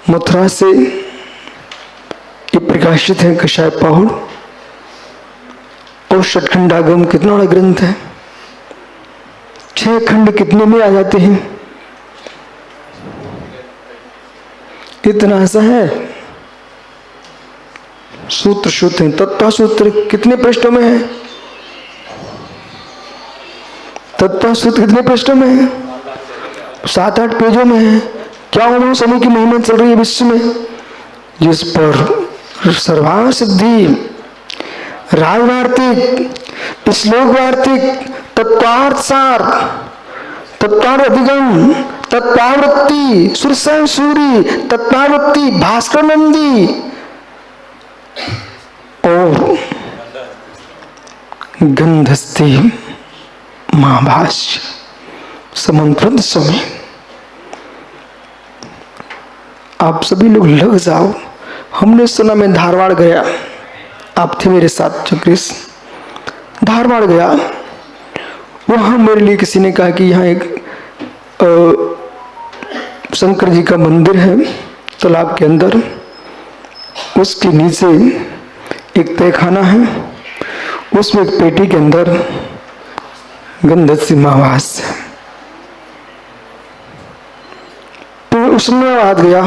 मथुरा से ये प्रकाशित है कषाय पौड़ और षटखंडागम कितना बड़ा ग्रंथ है। 6 खंड कितने में आ जाते हैं? इतना सा है। सूत्र सूत्र हैं। तत्व सूत्र कितने पृष्ठों में है? तत्व सूत्र कितने पृष्ठों में है? 7-8 पेजों में है। क्या उन्होंने समय की महिमा चल रही है विश्व में, जिस पर सर्वांग सिद्धि, राजवार्तिक, श्लोक वार्तिक, तत्वार्थ सार, तत्वार्थ अधिगम, तत्वावृत्ति, सुरसन सूरी, तत्वावृत्ति, भास्कर नंदी और गंधस्थी महाभाष्य समंत्रद समय। आप सभी लोग लग जाओ। हमने सुना, मैं धारवाड़ गया, आप थे मेरे साथ चक्रेश, धारवाड़ गया। वहां मेरे लिए किसी ने कहा कि यहाँ एक शंकर जी का मंदिर है तालाब के अंदर, उसके नीचे एक तहखाना है, उसमें एक पेटी के अंदर गंधस्थी महाभाष्य है। तो उसमें बात गया,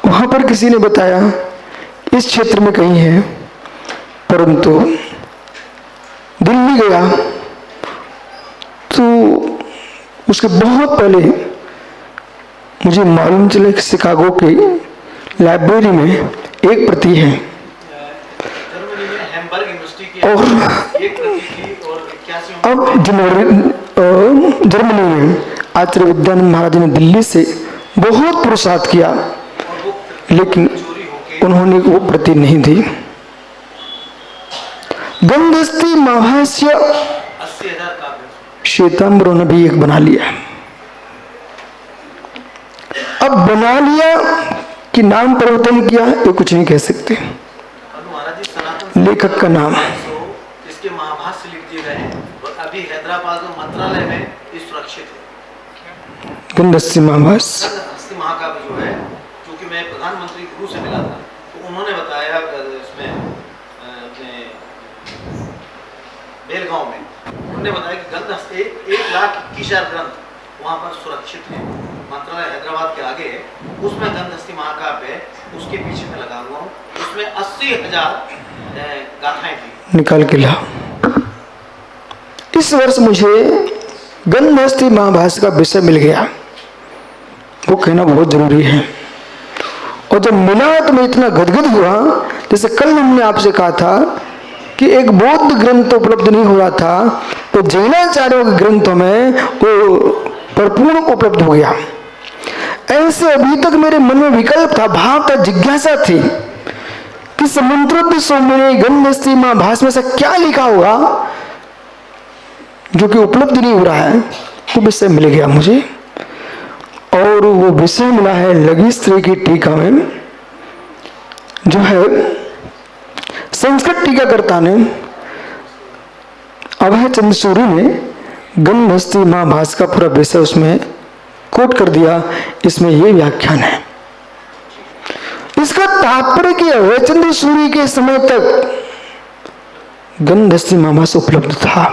वहां पर किसी ने बताया इस क्षेत्र में कहीं है, परंतु दिल्ली गया तो उसके बहुत पहले मुझे मालूम चला कि शिकागो के लाइब्रेरी में एक प्रति है और अब जर्मनी में आचार्य विद्यानंद महाराज ने दिल्ली से बहुत पुरुषार्थ किया, लेकिन उन्होंने वो प्रति नहीं दी। गंधस्थी महाभाष्य श्वेतांबर ने भी एक बना लिया। अब बना लिया कि नाम परिवर्तन किया, ये कुछ नहीं कह सकते। लेखक का नाम इसके महाभाष्य लिख दिए गए हैं और अभी हैदराबाद में मंत्रालय में ये सुरक्षित है। गंधस्थी महाभाष्य, गंधस्थी महाकाव्य जो है, क्योंकि मैं प्रधानमंत्री गुरु से मिला था तो उन्होंने बताया इसमें अपने बेलगांव में उन्होंने बताया कि गंधस्थी 1,21,000 ग्रंथ वहाँ पर सुरक्षित है। मंत्रालय हैदराबाद के आगे है, उसमें गंधस्थी महाकाव्य है, उसके पीछे में लगा हुआ हूँ। उसमें 80,000 गाथाएं थी। निकाल के ला। इस वर्ष मुझे गंधस्थी महाभाष्य का विषय मिल गया, वो कहना बहुत जरूरी है। और जब मिला तो मैं इतना गदगद हुआ, जैसे कल हमने आपसे कहा था कि एक बौद्ध ग्रंथ उपलब्ध नहीं हो रहा था, तो जैनाचार्यों के ग्रंथों में वो परिपूर्ण उपलब्ध हो गया। ऐसे अभी तक मेरे मन में विकल्प था, भाव था, जिज्ञासा थी कि समंत्रोद्ध स्वामी ने गंधस्थी महाभाष्य में से क्या लिखा होगा जो कि उपलब्ध नहीं हो रहा है। वो विषय मिल गया मुझे, और वो विषय मिला है लघिस्त्री की टीका में, जो है संस्कृत टीकाकर्ता ने अभय चंद्र सूरी ने गंधस्थी महाभाष्य का पूरा विषय उसमें कोट कर दिया। इसमें ये व्याख्यान है। इसका तात्पर्य कि अभय चंद्र सूरी के समय तक गंधस्थी महाभाष्य उपलब्ध था।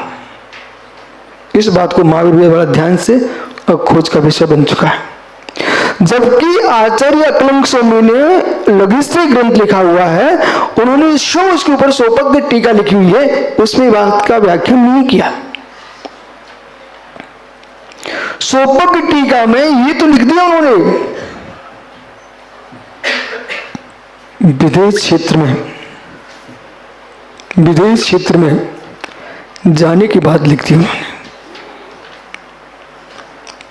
इस बात को महावीर बड़ा ध्यान से खोज का विषय बन चुका है। जबकि आचार्य अकलंक स्वामी ने लघिस्त्री ग्रंथ लिखा हुआ है, उन्होंने स्वयं उसके ऊपर सोपक की टीका लिखी हुई है, उसमें बात का व्याख्यान नहीं किया। सोपक की टीका में ये तो लिख दिया उन्होंने, विदेश क्षेत्र में जाने की बात लिख दी उन्होंने।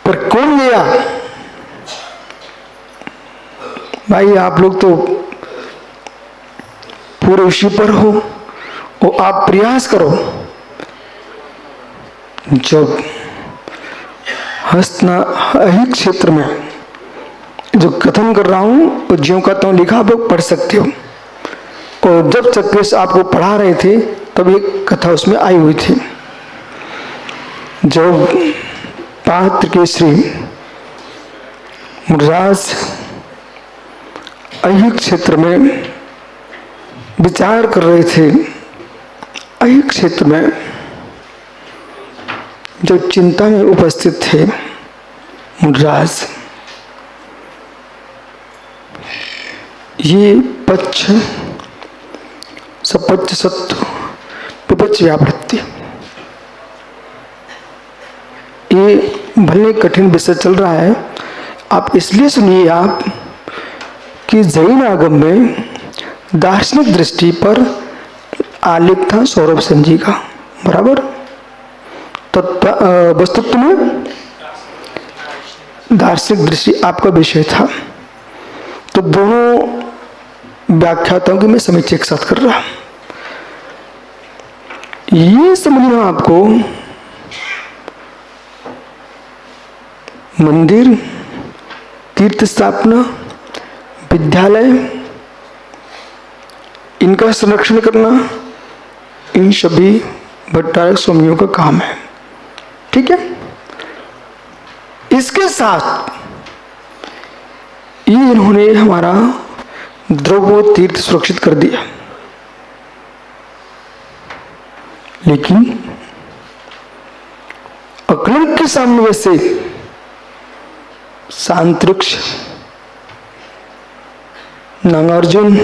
पर कौन गया भाई? आप लोग तो पूरे उसी पर हो, और आप प्रयास करो। जब हस्तनाहिक क्षेत्र में जो कथन कर रहा हूं, वो ज्यों कहता हूं लिखा, आप लोग पढ़ सकते हो। और जब चक्रेश आपको पढ़ा रहे थे तब एक कथा उसमें आई हुई थी। जब पात्र के श्री मुराज ऐहिक क्षेत्र में विचार कर रहे थे। ऐहिक क्षेत्र में जो चिंता में उपस्थित थे मुनिराज, ये पक्ष सपच्छ सत्व विपक्ष व्यावृत्ति, ये भले कठिन विषय चल रहा है। आप इसलिए सुनिए आप कि जैन आगम में दार्शनिक दृष्टि पर आलेख था सौरभ सेन जी का, बराबर। वस्तुत्व में दार्शनिक दृष्टि आपका विषय था। तो दोनों व्याख्याताओं की मैं समीक्षा एक साथ कर रहा। ये समझना आपको, मंदिर, तीर्थ स्थापना, विद्यालय, इनका संरक्षण करना, इन सभी भट्टारक स्वामियों का काम है, ठीक है। इसके साथ ये इन्होंने हमारा द्रव्य तीर्थ सुरक्षित कर दिया, लेकिन अकलंक के सामने वैसे सांतरिक्ष, नागार्जुन,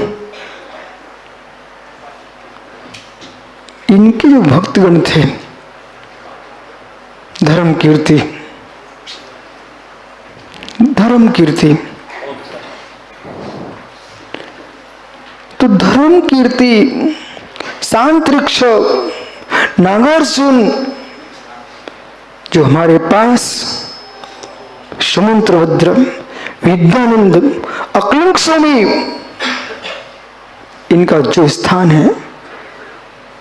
इनके जो भक्तगण थे, धर्म कीर्ति, तो धर्म कीर्ति, सांतरिक्ष, नागार्जुन, जो हमारे पास समुद्रभद्र, विद्यानंद, अकलंक स्वामी, इनका जो स्थान है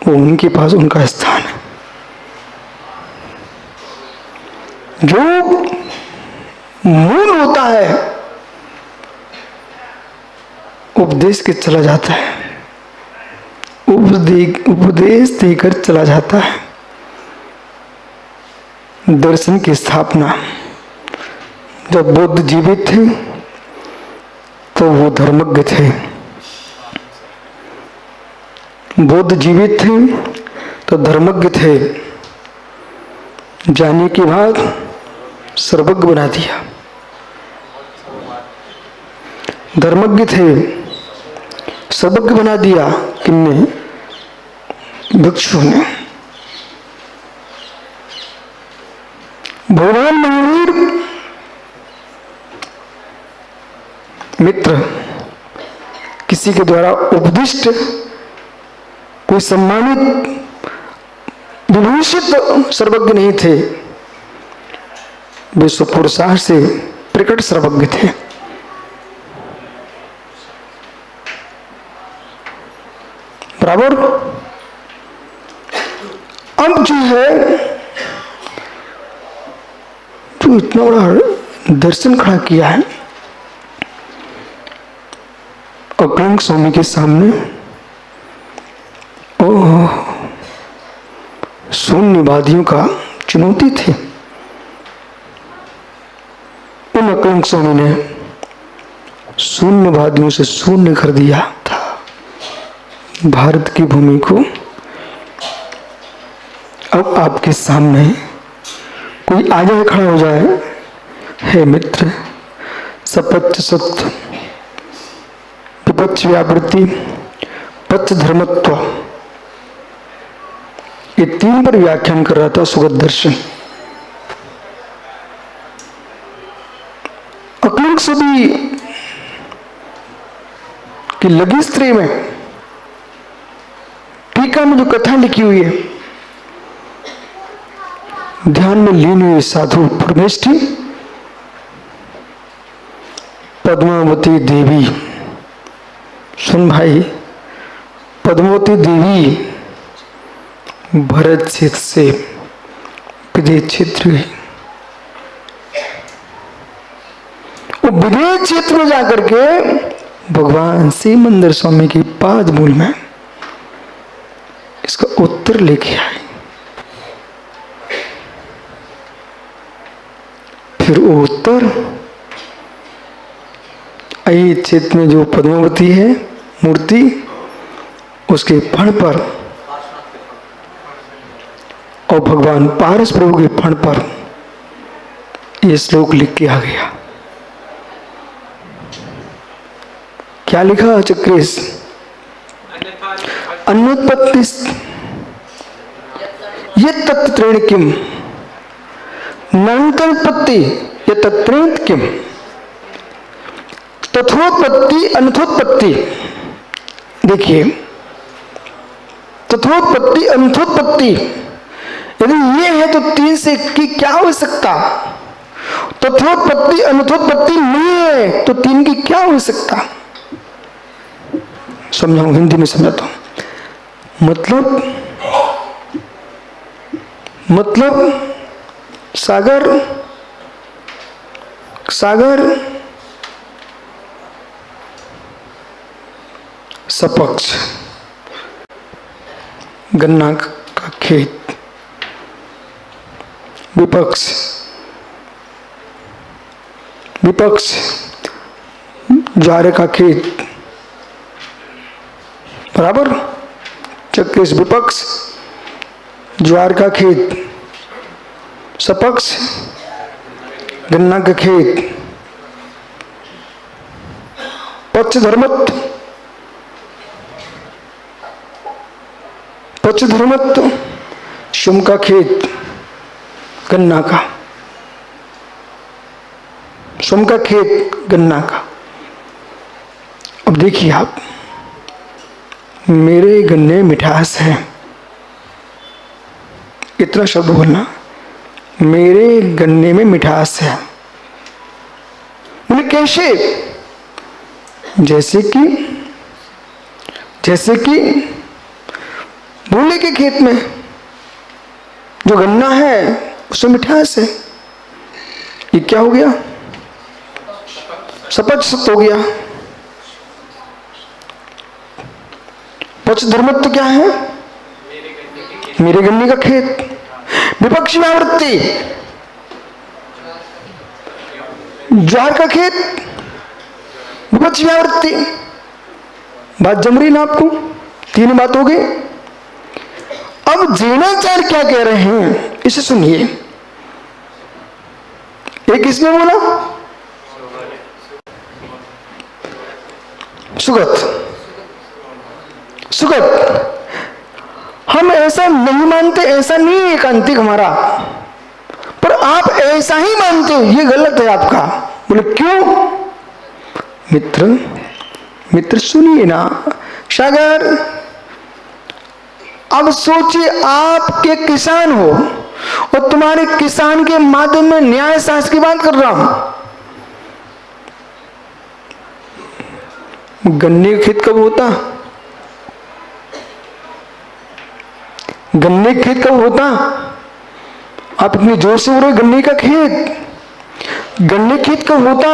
वो उनके पास उनका स्थान है। जो मूल होता है उपदेश के चला जाता है, उपदेश देकर चला जाता है। दर्शन की स्थापना, जब बुद्ध जीवित थे तो वो धर्मज्ञ थे, बुद्ध जीवित थे तो धर्मज्ञ थे, जाने के बाद सर्वज्ञ बना दिया। धर्मज्ञ थे, सर्वज्ञ बना दिया किन्ने? भिक्षु ने। भगवान महावीर मित्र किसी के द्वारा उपदिष्ट, कोई सम्मानित विभूषित सर्वज्ञ नहीं थे, विश्व पुरुषार्थ से प्रकट सर्वज्ञ थे। बराबर। अब जो है, जो इतना बड़ा दर्शन खड़ा किया है अकलंक स्वामी के सामने, शून्यवादियों का चुनौती थी। उन अकलंक स्वामी ने शून्यवादियों से शून्य कर दिया था भारत की भूमि को। अब आपके सामने कोई आ जाए, खड़ा हो जाए, हे मित्र, सपच्छ सत्व, विपक्ष व्यावृत्ति, पच्छ धर्मत्व, ये तीन पर व्याख्यान कर रहा था सुगत दर्शन। अकलंक स्वामी की लघु स्त्री में, टीका में जो कथा लिखी हुई है, ध्यान में लीन हुई साधु परमेष्ठी पद्मावती देवी। सुन भाई, पद्मावती देवी भरत क्षेत्र से विदेश क्षेत्र गई। वो विदेश क्षेत्र में जाकर के भगवान शिव मंदिर स्वामी की पाद मूल में इसका उत्तर लेके आई। फिर वो उत्तर अहि क्षेत्र में जो पद्मावती है मूर्ति, उसके फण पर और भगवान पारस प्रभु के फण पर यह श्लोक लिख के आ गया। क्या लिखा चक्रेश? अन्योत्पत्ति ये तत्त्रेण किम नंतरोत्पत्ति ये तत्त्रेण किम तथोत्पत्ति अनथोत्पत्ति। देखिए, तथोत्पत्ति अनथोत्पत्ति, यदि ये है तो तीन से की क्या आवश्यकता? तथोत्पत्ति अनथोत्पत्ति नहीं है तो तीन की क्या आवश्यकता? समझाऊं, हिंदी में समझाता हूं। मतलब सागर सपक्ष, गन्ना का खेत विपक्ष ज्वार का खेत बराबर, चक्रेश विपक्ष ज्वार का खेत, सपक्ष गन्ना का खेत, पक्ष धर्मत्व शुम का खेत गन्ना का, शुम का खेत गन्ना का। अब देखिए आप, मेरे गन्ने में मिठास है, इतना शब्द बोलना, मेरे गन्ने में मिठास है। बोले कैसे? जैसे कि भोले के खेत में जो गन्ना है उसमें मिठास है। ये क्या हो गया? सपक्ष हो गया। पक्ष धर्मत्व क्या है? मेरे गन्ने का खेत। विपक्ष व्यावृत्ति ज्वार का खेत, विपक्ष व्यावृत्ति। बात जम रही ना आपको? तीन बात हो गई। अब जीर्णाचार्य क्या कह रहे हैं इसे सुनिए। एक किसने बोला? सुगत। हम ऐसा नहीं मानते, ऐसा नहीं है एकांतिक हमारा, पर आप ऐसा ही मानते हो, ये गलत है आपका। बोले क्यों? मित्र सुनिए ना। सागर, अब सोचिए, आपके किसान हो और तुम्हारे किसान के माध्यम में न्याय शास्त्र की बात कर रहा हूं। गन्ने का खेत कब होता? गन्ने का खेत कब होता? आप इतनी जोर से बोल रहे गन्ने का खेत। गन्ने खेत कब होता?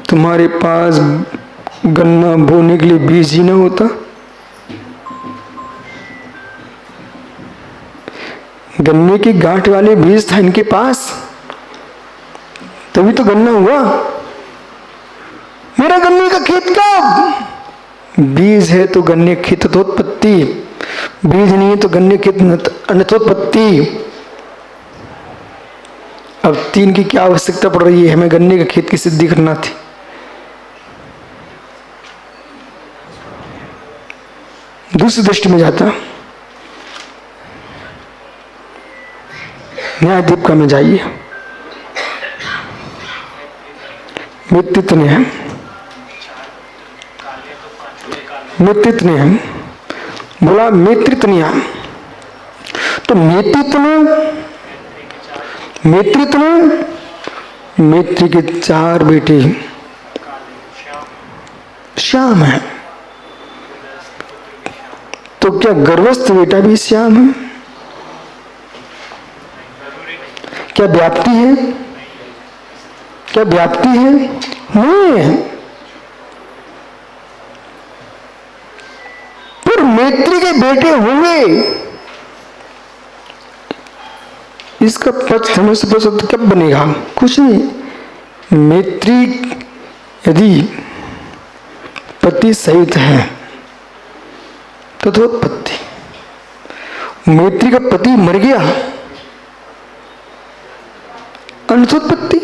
तुम्हारे पास गन्ना बोने के लिए बीज ही ना होता। गन्ने की गांठ वाले बीज था इनके पास, तभी तो गन्ना हुआ। मेरा गन्ने का खेत कब? बीज है तो गन्ने खेत तथोत्पत्ति, बीज नहीं है तो गन्ने खेत अनथोत्पत्ति। अब तीन की क्या आवश्यकता पड़ रही है? हमें गन्ने के खेत की सिद्धि करना थी। दूसरी दृष्टि में जाता, न्याय दीपिका में जाइए, मित्रित्व न्याय, बोला मित्रित्व न्याय। तो मित्र के चार बेटे श्याम है, तो क्या गर्भस्थ बेटा भी श्याम है? क्या व्याप्ति है? नहीं है। पर मैत्री के बेटे होंगे, इसका पक्ष धर्म से शब्द कब बनेगा? कुछ नहीं। मैत्री यदि पति सहित है तत्वोत्पत्ति, मैत्री का पति मर गया, अनथोत्पत्ति।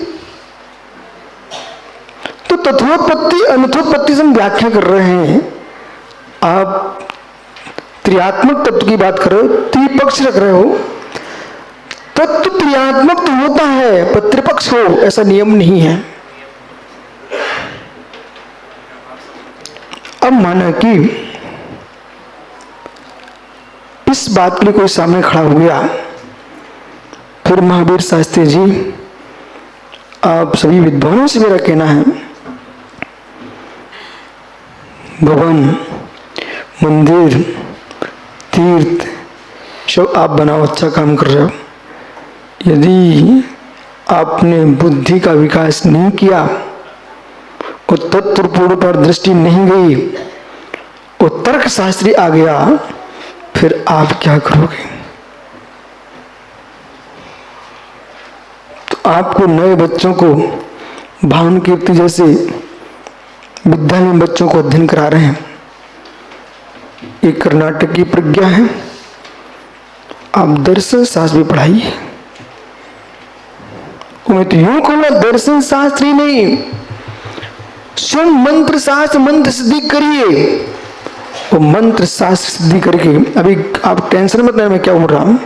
तो तत्वोत्पत्ति अनथोत्पत्ति से हम व्याख्या कर रहे हैं। आप त्रियात्मक तत्व की बात कर रहे हो, त्रिपक्ष रख रहे हो। तत्व त्रियात्मक तो होता है पर त्रिपक्ष हो ऐसा नियम नहीं है। अब माना कि इस बात के लिए कोई सामने खड़ा हो गया, फिर महावीर शास्त्री जी आप सभी विद्वानों से मेरा कहना है, भवन, मंदिर, तीर्थ सब आप बनाओ, अच्छा काम कर रहे हो। यदि आपने बुद्धि का विकास नहीं किया और तत्वपूर्ण पर दृष्टि नहीं गई और तर्क शास्त्री आ गया, फिर आप क्या करोगे? तो आपको नए बच्चों को भावन कीर्ति जैसे विद्यालय में बच्चों को अध्ययन करा रहे हैं। एक कर्नाटक की प्रज्ञा है, आप दर्शन शास्त्र भी पढ़ाइए। मैं तो यूं कहूंगा, दर्शन शास्त्र ही नहीं, स्वयं मंत्र शास्त्र मंत्र सिद्धि करिए। वो मंत्र शास्त्र सिद्धि करके, अभी आप टेंशन मत लें मैं क्या बोल रहा हूं।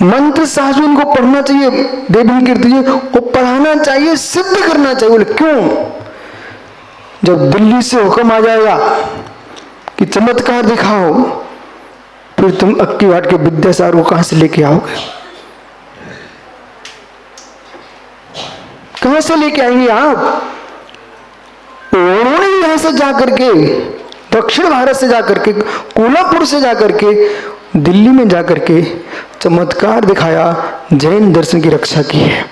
मंत्र शास्त्र इनको पढ़ना चाहिए, देवी कीर्ति वो पढ़ाना चाहिए, सिद्ध करना चाहिए। बोले क्यों? जब दिल्ली से हुक्म आ जाएगा कि चमत्कार दिखाओ, फिर तुम अक्की वाट के विद्यासागर को कहां से लेके आओगे? कहां से लेके आएंगे आप? उन्होंने यहां से जाकर के, दक्षिण भारत से जाकर के, कोल्हापुर से जाकर के, दिल्ली में जाकर के चमत्कार दिखाया, जैन दर्शन की रक्षा की है।